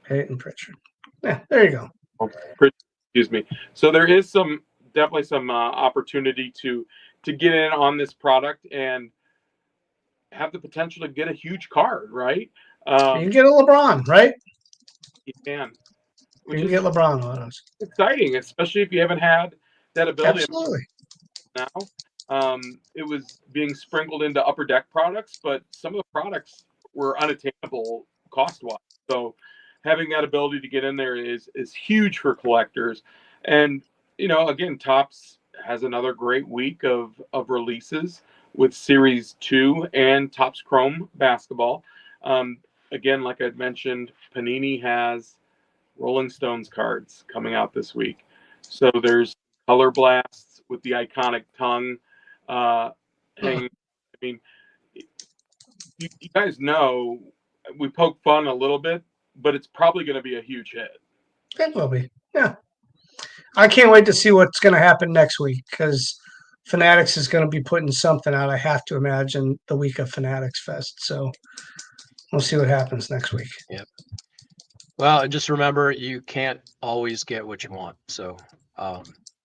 Peyton Pritchard. Yeah, there you go. Oh, excuse me. So there is definitely some opportunity to get in on this product and have the potential to get a huge card, right? You can get a LeBron, right? You can. You can get LeBron autos. Exciting, especially if you haven't had that ability. Absolutely. Now, it was being sprinkled into Upper Deck products, but some of the products were unattainable cost-wise. So having that ability to get in there is huge for collectors. And, again, Topps has another great week of releases with Series 2 and Topps Chrome basketball. Again, like I mentioned, Panini has Rolling Stones cards coming out this week. So there's Color Blasts with the iconic tongue hanging. I mean, you guys know we poke fun a little bit, but it's probably going to be a huge hit. It will be. Yeah. I can't wait to see what's going to happen next week because Fanatics is going to be putting something out. I have to imagine the week of Fanatics Fest. So we'll see what happens next week. Yep. Well, and just remember, you can't always get what you want. So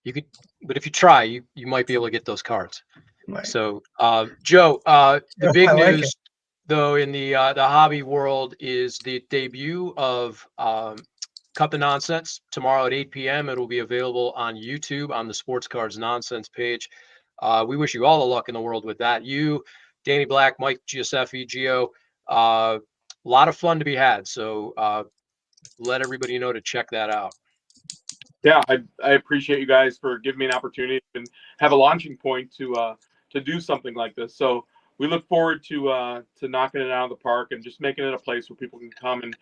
you could, but if you try, you might be able to get those cards. Right. So, Joe, the big news, though, in the hobby world is the debut of Cut the Nonsense tomorrow at 8 p.m. It'll be available on YouTube on the Sports Cards Nonsense page. We wish you all the luck in the world with that. You, Danny Black, Mike Giuseppe, Gio, a lot of fun to be had. So let everybody know to check that out. Yeah, I appreciate you guys for giving me an opportunity and have a launching point to do something like this. So we look forward to knocking it out of the park and just making it a place where people can come and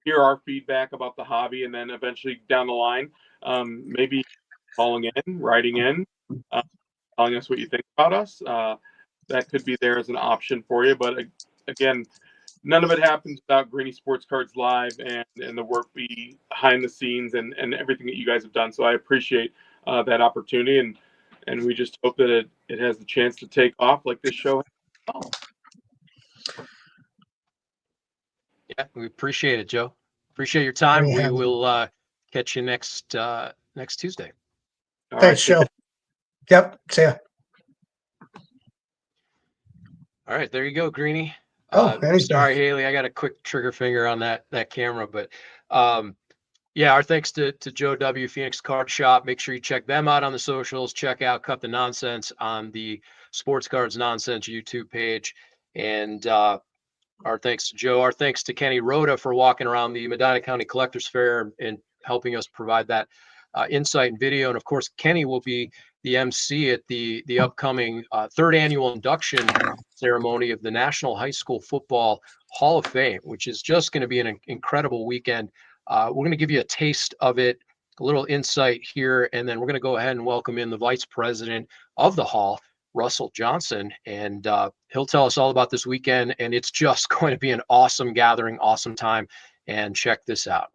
hear our feedback about the hobby, and then eventually down the line, maybe calling in, writing in, telling us what you think about us. That could be there as an option for you. But again, none of it happens without Greenie Sports Cards Live and the work behind the scenes and everything that you guys have done. So I appreciate that opportunity, and we just hope that it has the chance to take off like this show has. Yeah, we appreciate it, Joe. Appreciate your time. We will catch you next Tuesday. Thanks, Joe. Yep. See ya. All right, there you go, Greenie. Sorry, Haley. I got a quick trigger finger on that camera, but yeah, our thanks to Joe W. Phoenix Card Shop. Make sure you check them out on the socials. Check out Cut the Nonsense on the Sports Cards Nonsense YouTube page. And our thanks to Joe. Our thanks to Kenny Rhoda for walking around the Medina County Collectors Fair and helping us provide that insight and video. And of course, Kenny will be the MC at the upcoming third annual induction ceremony of the National High School Football Hall of Fame, which is just going to be an incredible weekend. We're going to give you a taste of it, a little insight here, and then we're going to go ahead and welcome in the vice president of the Hall, Russell Johnson, and he'll tell us all about this weekend, and it's just going to be an awesome gathering, awesome time, and check this out.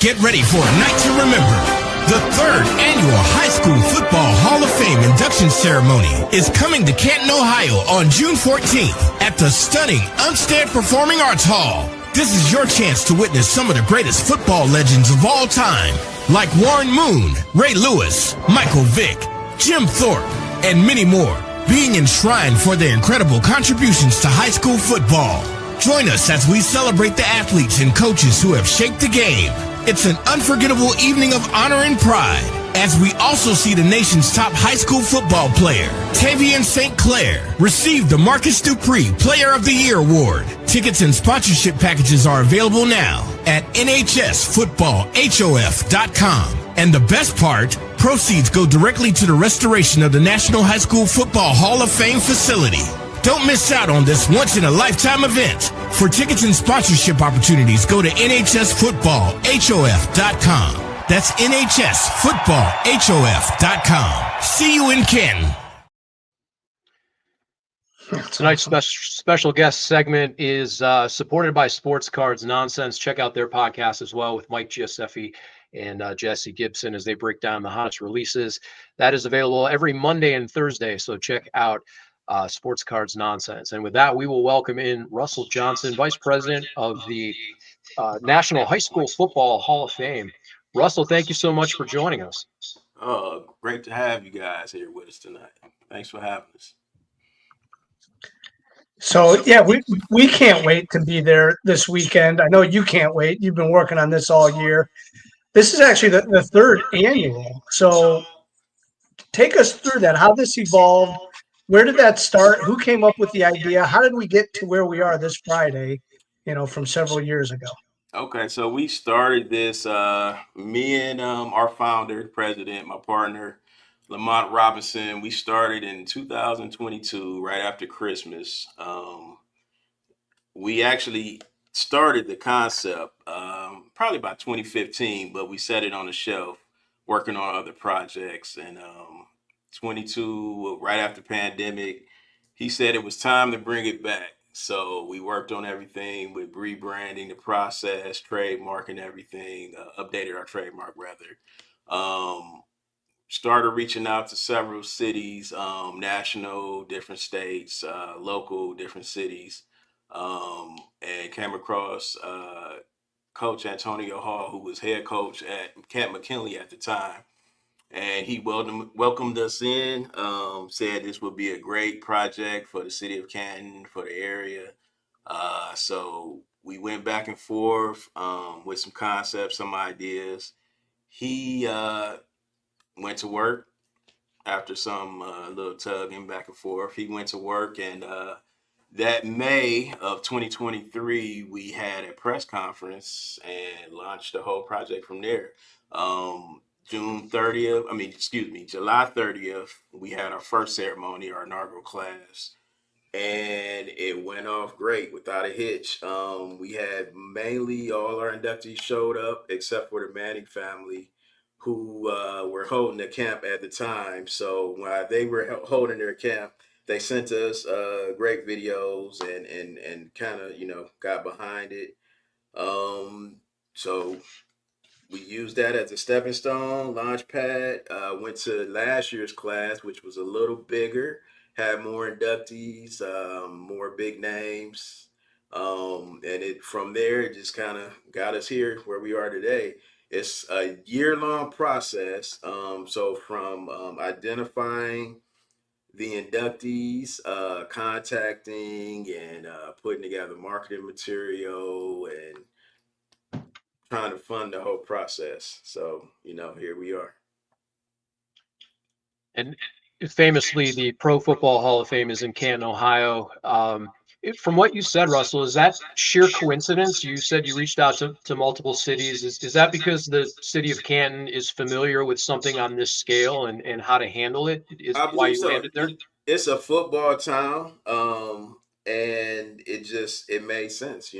Get ready for a night to remember. The third annual High School Football Hall of Fame induction ceremony is coming to Canton, Ohio on June 14th at the stunning Umstead Performing Arts Hall. This is your chance to witness some of the greatest football legends of all time, like Warren Moon, Ray Lewis, Michael Vick, Jim Thorpe, and many more, being enshrined for their incredible contributions to high school football. Join us as we celebrate the athletes and coaches who have shaped the game. It's an unforgettable evening of honor and pride, as we also see the nation's top high school football player, Tavian St. Clair, receive the Marcus Dupree Player of the Year Award. Tickets and sponsorship packages are available now at NHSFootballHOF.com. And the best part, proceeds go directly to the restoration of the National High School Football Hall of Fame facility. Don't miss out on this once-in-a-lifetime event. For tickets and sponsorship opportunities, go to NHSFootballHOF.com. That's NHSFootballHOF.com. See you in Canton. Tonight's special guest segment is supported by Sports Cards Nonsense. Check out their podcast as well with Mike Giuseppe and Jesse Gibson as they break down the hottest releases. That is available every Monday and Thursday, so check out Sports Cards Nonsense. And with that, we will welcome in Russell Johnson, Vice President of the National High School Football Hall of Fame. Russell, thank you so much for joining us. Oh, great to have you guys here with us tonight. Thanks for having us. So yeah, we can't wait to be there this weekend. I know you can't wait. You've been working on this all year. This is actually the third annual. So take us through that, how this evolved. Where did that start? Who came up with the idea? How did we get to where we are this Friday, from several years ago? Okay, so we started this, me and our founder, president, my partner, Lamont Robinson. We started in 2022, right after Christmas. We actually started the concept probably about 2015, but we set it on the shelf, working on other projects. And 22, right after pandemic, he said it was time to bring it back. So we worked on everything with rebranding the process, trademarking everything, updated our trademark rather. Started reaching out to several cities, national, different states, local, different cities, and came across Coach Antonio Hall, who was head coach at Camp McKinley at the time. And he welcomed us in, said this would be a great project for the city of Canton, for the area. So we went back and forth with some concepts, some ideas. He went to work after some little tugging back and forth. He went to work, and that May of 2023, we had a press conference and launched the whole project from there. July 30th, we had our first ceremony, our inaugural class, and it went off great without a hitch. We had mainly all our inductees showed up except for the Manning family, who were holding the camp at the time. So while they were holding their camp, they sent us great videos and kind of got behind it. So we used that as a stepping stone, launch pad. Went to last year's class, which was a little bigger, had more inductees, more big names. And it from there, it just kind of got us here where we are today. It's a year-long process. So from identifying the inductees, contacting and putting together marketing material and trying to fund the whole process. So, here we are. And famously, the Pro Football Hall of Fame is in Canton, Ohio. From what you said, Russell, is that sheer coincidence? You said you reached out to multiple cities. Is that because the city of Canton is familiar with something on this scale and how to handle it? Is I why believe you so. landed there? It's a football town, and it made sense.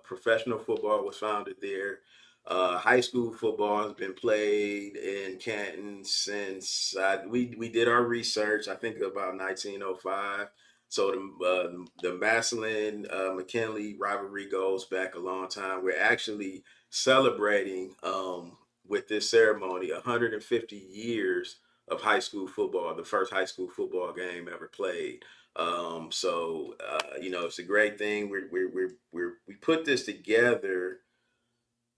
Professional football was founded there. High school football has been played in Canton since we did our research. I think about 1905. So the Massillon McKinley rivalry goes back a long time. We're actually celebrating with this ceremony 150 years of high school football, the first high school football game ever played. It's a great thing. We put this together.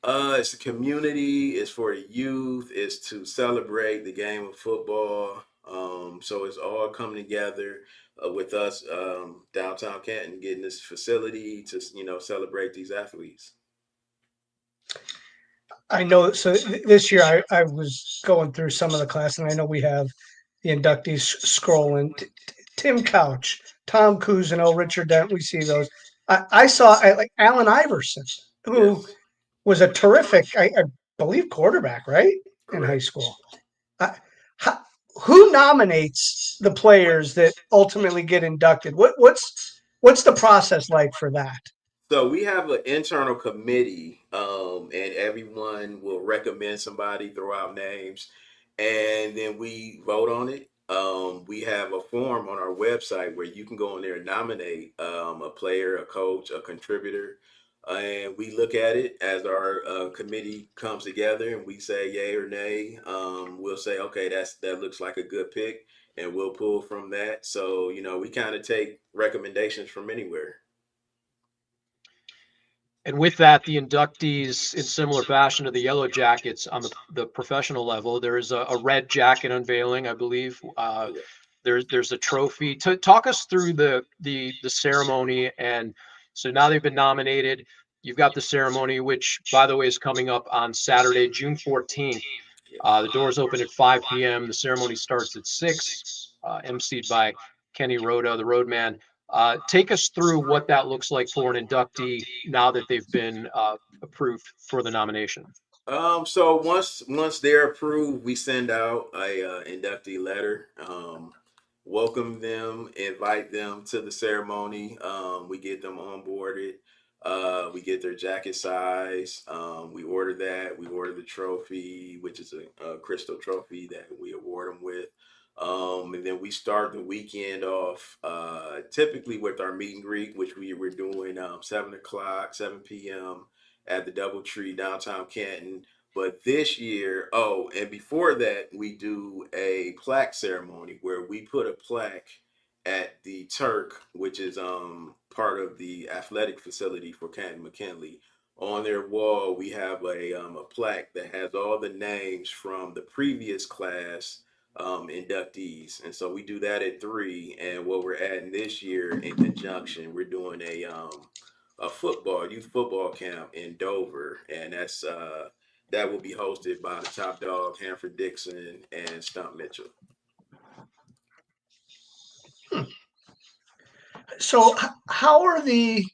It's a community. It's for the youth. It's to celebrate the game of football. So it's all coming together with us downtown Canton, getting this facility to celebrate these athletes. I know. So this year I was going through some of the class, and I know we have the inductees scrolling. Tim Couch, Tom Cousineau, Richard Dent. We see those. I saw like Allen Iverson, who Yes, was a terrific, I believe, quarterback, right, in high correct. school. Uh, how, who nominates the players that ultimately get inducted? What's the process like for that? So we have an internal committee, and everyone will recommend somebody, throw out names, and then we vote on it. We have a form on our website where you can go in there and nominate a player, a coach, a contributor, and we look at it as our committee comes together, and we say yay or nay. We'll say, okay, that looks like a good pick, and we'll pull from that. So we kind of take recommendations from anywhere. And with that, the inductees, in similar fashion to the Yellow Jackets on the professional level, there is a red jacket unveiling, I believe. There's a trophy. Talk us through the ceremony. And so now they've been nominated. You've got the ceremony, which, by the way, is coming up on Saturday, June 14th. The doors open at 5 p.m. The ceremony starts at 6, emceed by Kenny Rhoda, the Roadman. Take us through what that looks like for an inductee now that they've been approved for the nomination. So once they're approved, we send out a inductee letter. Welcome them, invite them to the ceremony. We get them onboarded. We get their jacket size. We order that. We order the trophy, which is a crystal trophy that we award them with. And then we start the weekend off typically with our meet and greet, which we're doing 7 p.m. at the Doubletree downtown Canton. But this year, and before that, we do a plaque ceremony where we put a plaque at the Turk, which is part of the athletic facility for Canton McKinley. On their wall, we have a plaque that has all the names from the previous class inductees, and so we do that at 3. And what we're adding this year in conjunction, we're doing a youth football camp in Dover, and that will be hosted by the Top Dog, Hanford Dixon, and Stump Mitchell. So how are the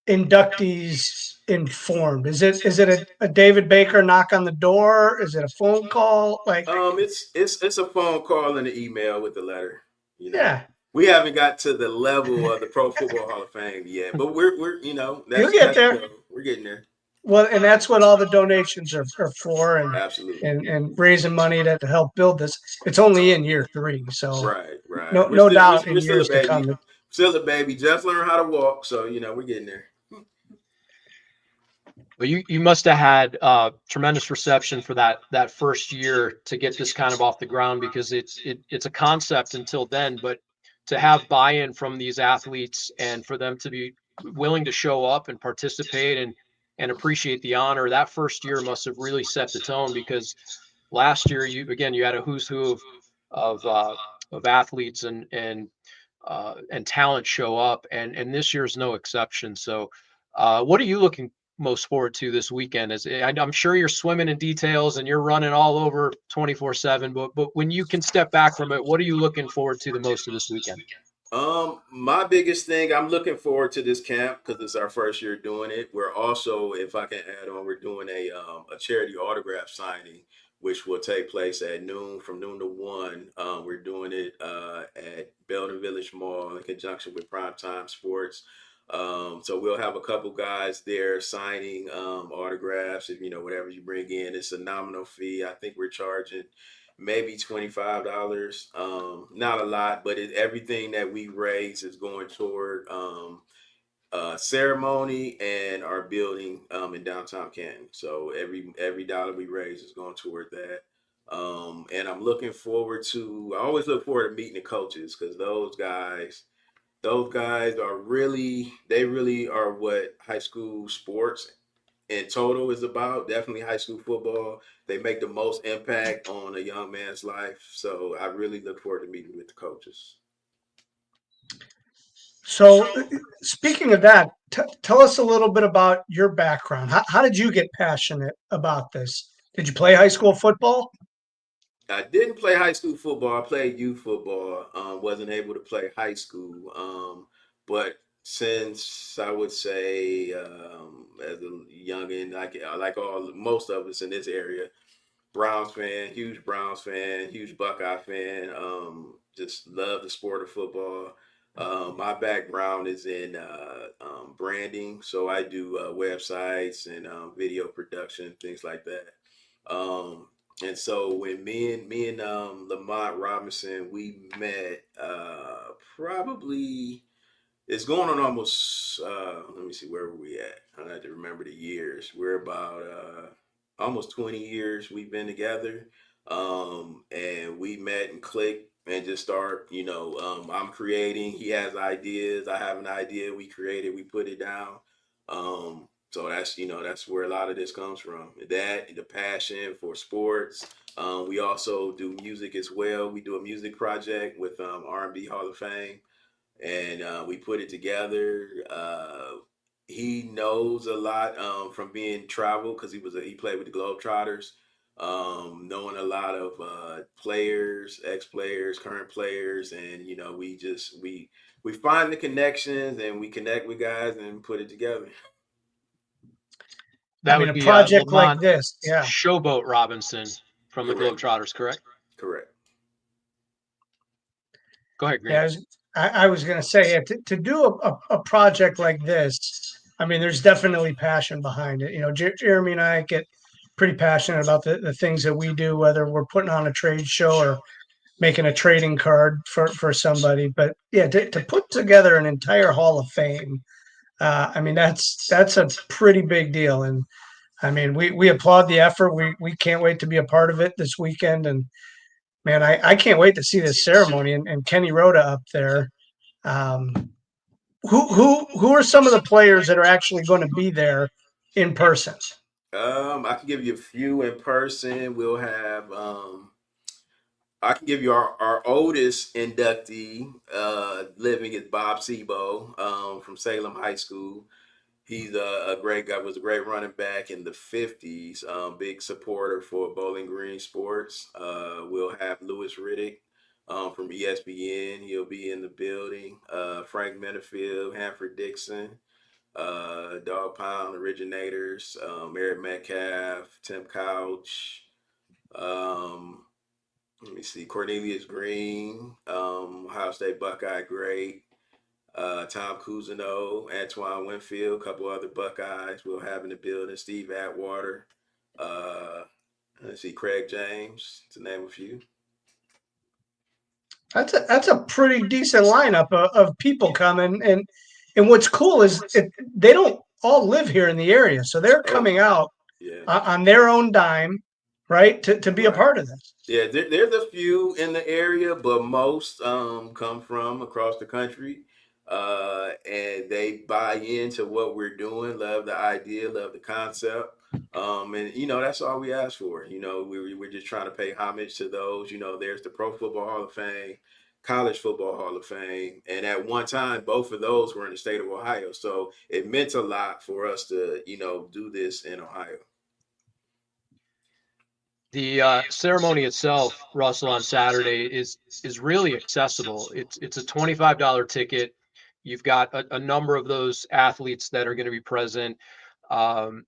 inductees informed? Is it a David Baker knock on the door? Is it a phone call? Like, It's a phone call and an email with the letter. yeah, We haven't got to the level of the Pro Football Hall of Fame yet, but we're You'll get there. We're getting there. Well, and that's what all the donations are for, Absolutely. and raising money to help build this. It's only in year 3, so Right. no doubt in years to come. Still a baby, just learn how to walk, so we're getting there. But you must have had tremendous reception for that first year to get this kind of off the ground, because it's a concept until then, but to have buy-in from these athletes and for them to be willing to show up and participate and appreciate the honor, that first year must have really set the tone, because last year you had a who's who of athletes and talent show up, and this year's no exception. So what are you looking most forward to this weekend? I'm sure you're swimming in details and you're running all over 24/7, but when you can step back from it, what are you looking forward to the most of this weekend? My biggest thing, I'm looking forward to this camp because it's our first year doing it. We're also, if I can add on, we're doing a charity autograph signing, which will take place at noon, from noon to 1. We're doing it at Belden Village Mall in conjunction with Primetime Sports. So we'll have a couple guys there signing autographs. If whatever you bring in, it's a nominal fee. I think we're charging maybe $25. Not a lot, but everything that we raise is going toward ceremony and our building in downtown Canton. So every dollar we raise is going toward that. And I'm looking forward to. I always look forward to meeting the coaches, because those guys are really are what high school sports in total is about. Definitely high school football. They make the most impact on a young man's life. So I really look forward to meeting with the coaches. So speaking of that, tell us a little bit about your background. How did you get passionate about this? Did you play high school football? I didn't play high school football. I played youth football. Wasn't able to play high school. But since I would say as a youngin, like most of us in this area, Browns fan, huge Browns fan, huge Buckeye fan. Just love the sport of football. My background is in branding, so I do websites and video production, things like that. And so when me and Lamont Robinson, we met probably, it's going on almost, let me see, where were we at? I have to remember the years. We're about almost 20 years we've been together. And we met and clicked and just start, I'm creating, he has ideas, I have an idea, we create it, we put it down. So that's where a lot of this comes from. That, the passion for sports. We also do music as well. We do a music project with R&B Hall of Fame, and we put it together. He knows a lot from being traveled because he played with the Globetrotters, knowing a lot of players, ex-players, current players, and we find the connections and we connect with guys and put it together. That I mean, would a be project like Lamont this, yeah. Showboat Robinson from the Correct. Globetrotters, correct? Correct. Go ahead, Green. Yeah, I was going to say, yeah, to do a project like this, I mean, there's definitely passion behind it. You know, Jeremy and I get pretty passionate about the things that we do, whether we're putting on a trade show or making a trading card for somebody. But yeah, to put together an entire Hall of Fame, I mean, that's a pretty big deal. And I mean, we applaud the effort. We can't wait to be a part of it this weekend. And man, I can't wait to see this ceremony and Kenny Rhoda up there. Um, who are some of the players that are actually going to be there in person? I can give you a few in person. We'll have I can give you our oldest inductee living is Bob Sebo from Salem High School. He's a great guy, was a great running back in the 50s, big supporter for Bowling Green Sports. We'll have Lewis Riddick from ESPN. He'll be in the building. Frank Menafield, Hanford Dixon, Dog Pound Originators, Eric Metcalf, Tim Couch. Um, Let me see, Cornelius Green, Ohio State Buckeye great. Tom Cousineau, Antoine Winfield, a couple other Buckeyes we'll have in the building. Steve Atwater, uh, let's see, Craig James, to name a few. That's a pretty decent lineup of people coming. And what's cool is they don't all live here in the area, so they're Oh, coming out yeah, on their own dime, right, to be a right. part of this. Yeah, there's a few in the area, but most come from across the country. And they buy into what we're doing, love the idea, love the concept. And that's all we ask for. We're just trying to pay homage to those. There's the Pro Football Hall of Fame, College Football Hall of Fame, and at one time both of those were in the state of Ohio. So it meant a lot for us to do this in Ohio. The ceremony itself, Russell, on Saturday is really accessible. It's a $25 ticket. You've got a number of those athletes that are going to be present. Um,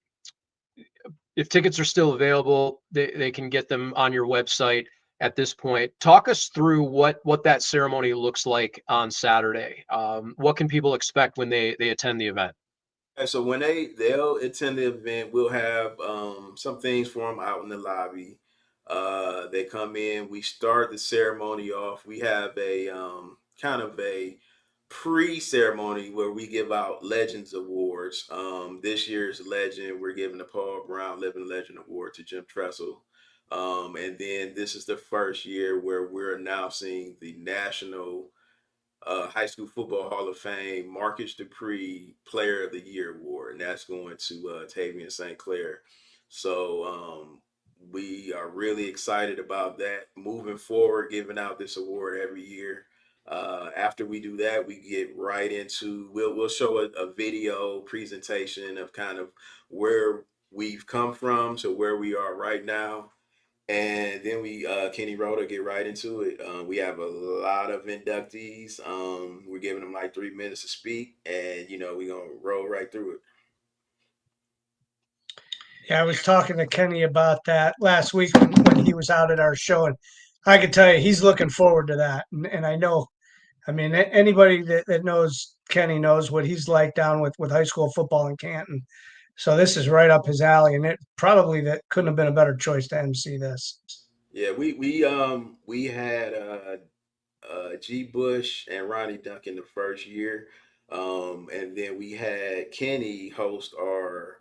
if tickets are still available, they can get them on your website at this point. Talk us through what that ceremony looks like on Saturday. What can people expect when they attend the event? And so when they'll attend the event, we'll have some things for them out in the lobby. They come in, we start the ceremony off. We have a kind of a pre-ceremony where we give out Legends Awards. This year's legend, we're giving the Paul Brown Living Legend Award to Jim Tressel. And then this is the first year where we're announcing the National High School Football Hall of Fame Marcus Dupree Player of the Year Award, and that's going to Tavian St. Clair. So we are really excited about that. Moving forward, giving out this award every year. After we do that, we get right into we'll show a video presentation of kind of where we've come from to where we are right now. And then we Kenny Rhoda get right into it. We have a lot of inductees. We're giving them like 3 minutes to speak, and we're gonna roll right through it. Yeah, I was talking to Kenny about that last week when he was out at our show, and I can tell you he's looking forward to that. And I know, I mean, anybody that knows Kenny knows what he's like down with high school football in Canton. So this is right up his alley, and it probably that couldn't have been a better choice to MC this. Yeah, we had G. Bush and Ronnie Duncan the first year, and then we had Kenny host our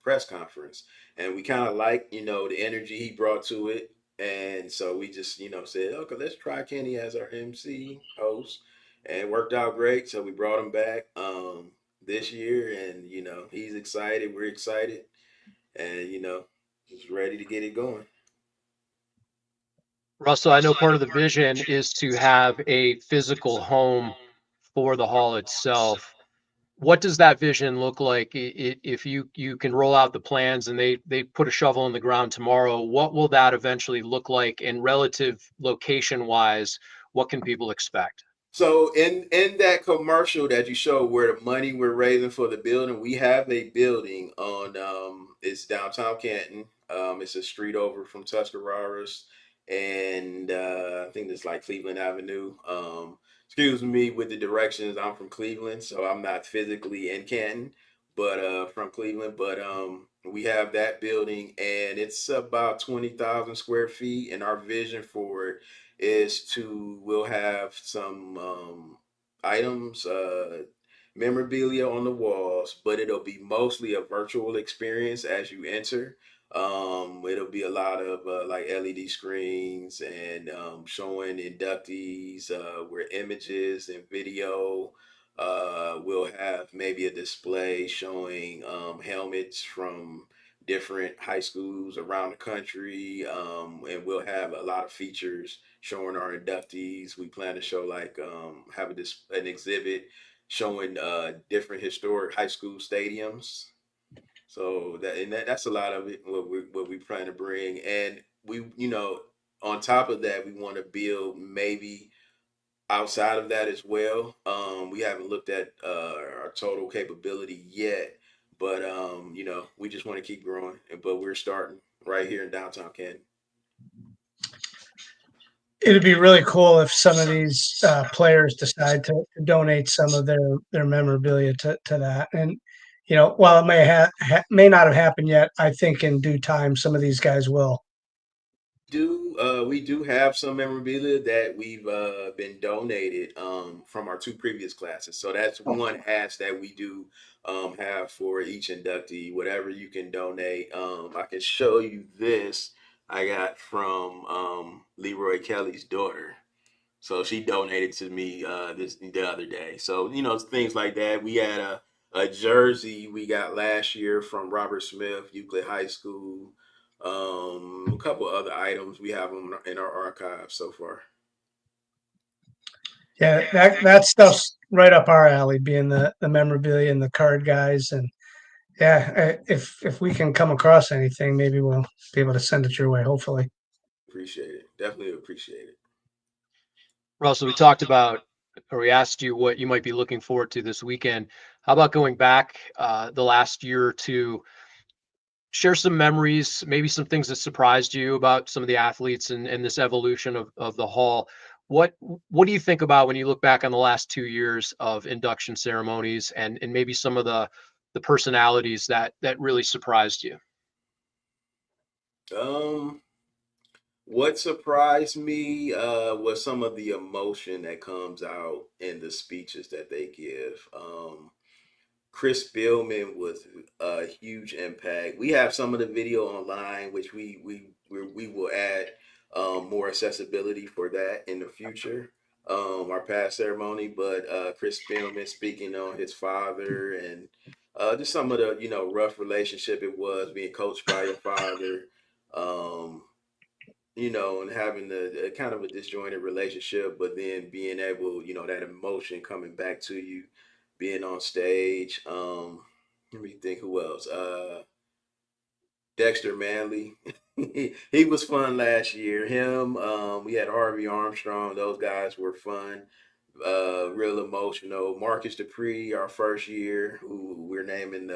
press conference, and we kind of like the energy he brought to it, and so we just said, okay, let's try Kenny as our MC host, and it worked out great. So we brought him back. this year, and he's excited. We're excited, and he's ready to get it going. Russell, I know part of the vision is to have a physical home for the hall itself. What does that vision look like if you can roll out the plans and they put a shovel in the ground tomorrow? What will that eventually look like, and relative location wise, what can people expect? So in that commercial that you showed where the money we're raising for the building, we have a building on it's downtown Canton. It's a street over from Tuscarawas, and I think it's like Cleveland Avenue. Excuse me with the directions. I'm from Cleveland, so I'm not physically in Canton, but from Cleveland. But we have that building, and it's about 20,000 square feet, and our vision for it is we'll have some items, memorabilia on the walls, but it'll be mostly a virtual experience as you enter. It'll be a lot of like LED screens and showing inductees, where images and video. We'll have maybe a display showing helmets from different high schools around the country, and we'll have a lot of features showing our inductees. We plan to show have an exhibit showing different historic high school stadiums. So that's a lot of it. What we plan to bring, and we on top of that, we want to build maybe outside of that as well. We haven't looked at our total capability yet, but we just want to keep growing. But we're starting right here in downtown Canton. It'd be really cool if some of these players decide to donate some of their memorabilia to that. And while it may not have happened yet, I think in due time some of these guys will. We do have some memorabilia that we've been donated from our two previous classes. So that's one ask that we do have for each inductee. Whatever you can donate, I can show you this I got from Leroy Kelly's daughter. So she donated to me the other day. So things like that. We had a jersey we got last year from Robert Smith, Euclid High School. A couple other items we have them in our archive so far. Yeah, that stuff's right up our alley, being the memorabilia and the card guys. And yeah, if we can come across anything, maybe we'll be able to send it your way. Hopefully. Appreciate it. Definitely appreciate it. Russell, we talked about, or we asked you what you might be looking forward to this weekend. How about going back the last year or two? Share some memories, maybe some things that surprised you about some of the athletes and this evolution of the hall. What do you think about when you look back on the last 2 years of induction ceremonies and maybe some of the personalities that really surprised you? What surprised me was some of the emotion that comes out in the speeches that they give. Chris Spielman was a huge impact. We have some of the video online, which we will add more accessibility for that in the future. Our past ceremony, but Chris Spielman speaking on his father and just some of the rough relationship it was being coached by your father. Um, and having the kind of a disjointed relationship, but then being able, that emotion coming back to you, being on stage. Let me think who else. Dexter Manley. he was fun last year. Him, we had Harvey Armstrong. Those guys were fun. Real emotional. Marcus Dupree, our first year, who we named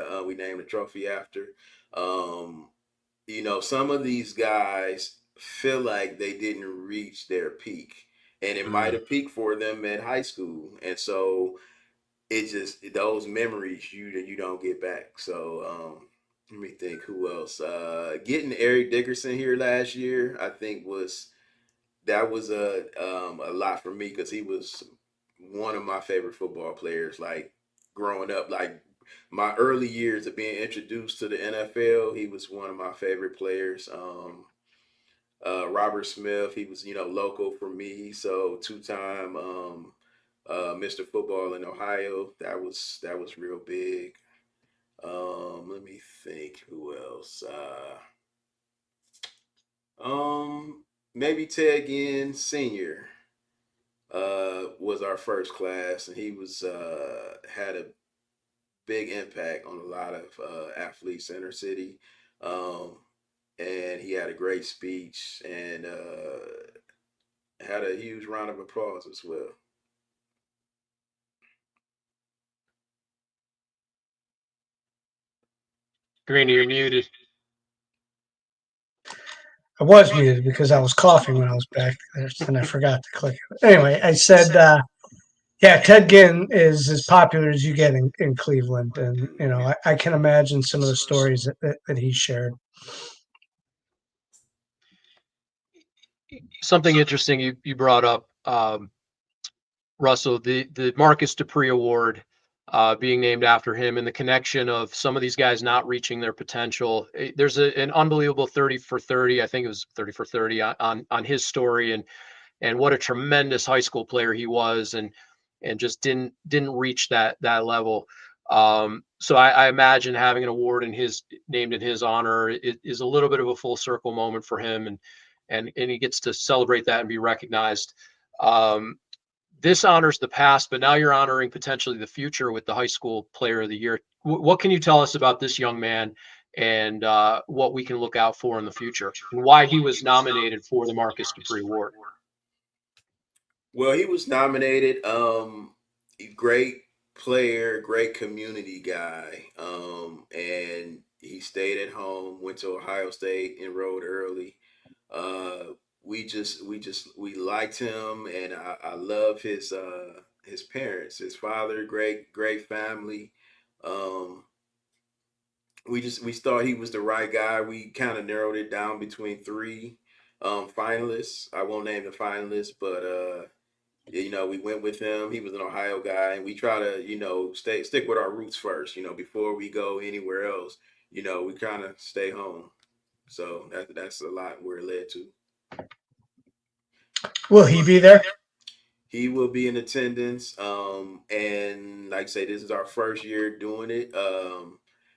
the trophy after. Some of these guys feel like they didn't reach their peak, and it might have peaked for them at high school, and so it just those memories you don't get back. So let me think who else. Getting Eric Dickerson here last year, I think was a lot for me because he was one of my favorite football players. Like growing up, like my early years of being introduced to the NFL, he was one of my favorite players. Robert Smith, he was local for me, so two-time Mr. Football in Ohio. That was real big. Let me think who else. Maybe Ted Ginn Senior was our first class, and he was had a big impact on a lot of athletes in our city. Um, and he had a great speech and had a huge round of applause as well. Greenie, you're muted. I was muted because I was coughing when I was back there, and I forgot to click it. Anyway, I said, yeah, Ted Ginn is as popular as you get in Cleveland, and I can imagine some of the stories that he shared. Something interesting you brought up, Russell, the Marcus Dupree Award being named after him, and the connection of some of these guys not reaching their potential. There's an unbelievable 30 for 30. I think it was 30 for 30 on his story, and what a tremendous high school player he was, and just didn't reach that level. So I imagine having an award named in his honor is a little bit of a full circle moment for him, and he gets to celebrate that and be recognized. This honors the past, but now you're honoring potentially the future with the High School Player of the Year. What can you tell us about this young man and what we can look out for in the future, and why he was nominated for the Marcus Dupree Award? Well, he was nominated. Great player, great community guy, and he stayed at home. Went to Ohio State, enrolled early. We liked him, and I love his parents, his father, great family. Um, we thought he was the right guy. We kind of narrowed it down between three finalists. I won't name the finalists, but we went with him. He was an Ohio guy, and we try to stick with our roots first. Before we go anywhere else, we kind of stay home. So that's a lot we're led to. Will he be there? He will be in attendance. And like I say, this is our first year doing it.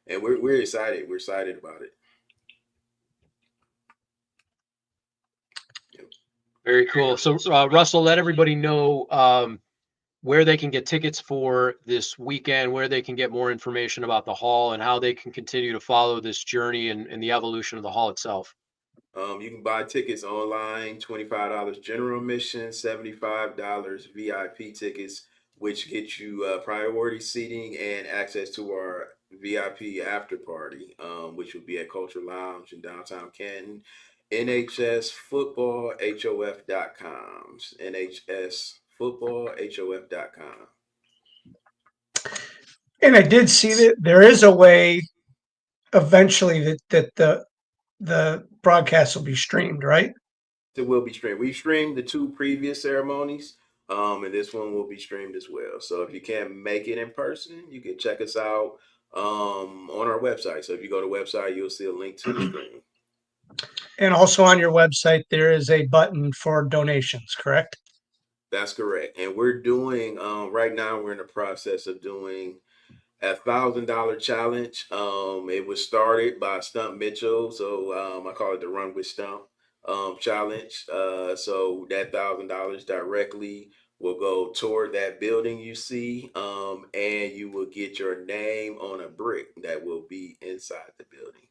And we're excited. We're excited about it. Yep. Very cool. So Russell, let everybody know where they can get tickets for this weekend, where they can get more information about the hall, and how they can continue to follow this journey and the evolution of the hall itself. You can buy tickets online, $25 general admission, $75 VIP tickets, which get you priority seating and access to our VIP after party, which will be at Culture Lounge in downtown Canton. NHS Football HOF.com. NHS Football HOF.com. And I did see that there is a way eventually that the broadcast will be streamed, right? It will be streamed. We streamed the two previous ceremonies, and this one will be streamed as well. So if you can't make it in person, you can check us out on our website. So if you go to the website, you'll see a link to the stream. And also on your website, there is a button for donations, correct? That's correct. And we're doing right now. We're in the process of doing $1,000 challenge. It was started by Stump Mitchell, so I call it the Run with Stump challenge. So that $1,000 directly will go toward that building you see, and you will get your name on a brick that will be inside the building.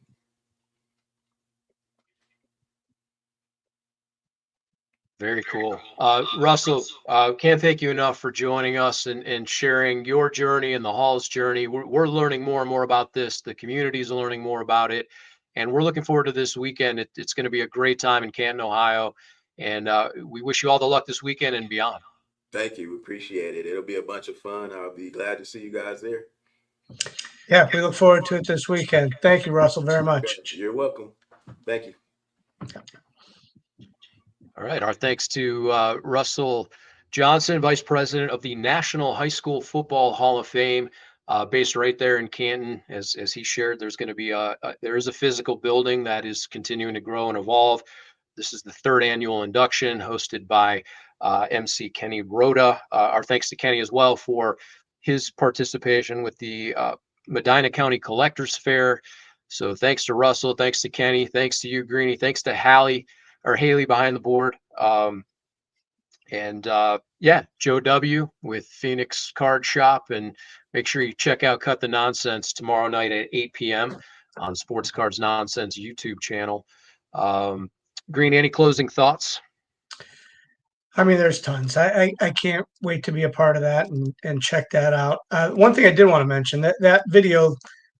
Very cool. Russell, can't thank you enough for joining us and sharing your journey and the hall's journey. We're learning more and more about this. The community's learning more about it. And we're looking forward to this weekend. It's going to be a great time in Canton, Ohio. And we wish you all the luck this weekend and beyond. Thank you. We appreciate it. It'll be a bunch of fun. I'll be glad to see you guys there. Yeah, we look forward to it this weekend. Thank you, Russell, very much. You're welcome. Thank you. All right. Our thanks to Russell Johnson, Vice President of the National High School Football Hall of Fame, based right there in Canton. As he shared, there's going to be there is a physical building that is continuing to grow and evolve. This is the third annual induction hosted by MC Kenny Rhoda. Our thanks to Kenny as well for his participation with the Medina County Collectors Fair. So thanks to Russell, thanks to Kenny, thanks to you, Greenie, thanks to Hallie behind the board. Yeah, Joe W with Phoenix Card Shop, and make sure you check out Cut the Nonsense tomorrow night at 8 p.m. on Sports Cards Nonsense YouTube channel. Greenie, any closing thoughts? I mean, there's tons. I can't wait to be a part of that and check that out. One thing I did want to mention, that video,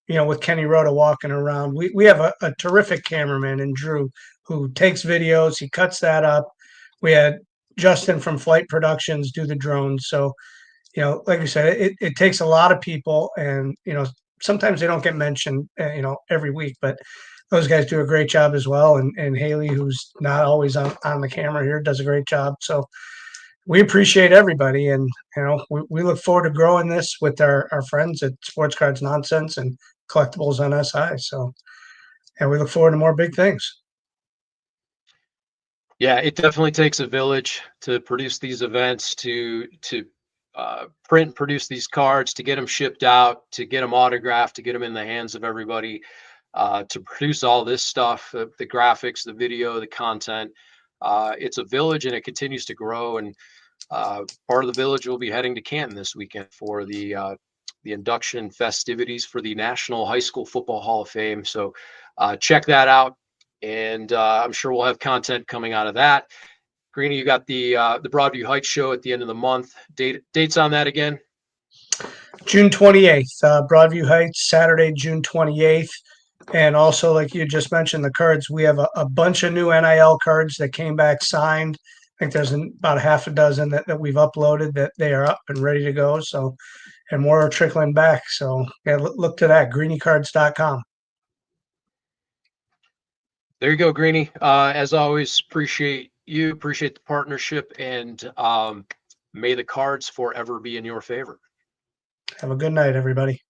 with Kenny Rhoda walking around, we have a terrific cameraman in Drew who takes videos. He cuts that up. We had Justin from Flight Productions do the drones. So, like you said, it takes a lot of people, and, sometimes they don't get mentioned, every week, but those guys do a great job as well. And Haley, who's not always on the camera here, does a great job. So we appreciate everybody. And, we look forward to growing this with our friends at Sports Cards Nonsense and Collectibles on SI. So, and we look forward to more big things. Yeah, it definitely takes a village to produce these events, to print and produce these cards, to get them shipped out, to get them autographed, to get them in the hands of everybody, to produce all this stuff, the graphics, the video, the content. It's a village, and it continues to grow. And part of the village will be heading to Canton this weekend for the induction festivities for the National High School Football Hall of Fame. So check that out. And I'm sure we'll have content coming out of that. Greenie, you got the Broadview Heights show at the end of the month. Dates on that again? June 28th, Broadview Heights, Saturday, June 28th. And also, like you just mentioned, the cards, we have a bunch of new NIL cards that came back signed. I think there's about a half a dozen that we've uploaded that they are up and ready to go. So, and more are trickling back. So yeah, look to that, greeniecards.com. There you go, Greenie. As always, appreciate the partnership, and may the cards forever be in your favor. Have a good night, everybody.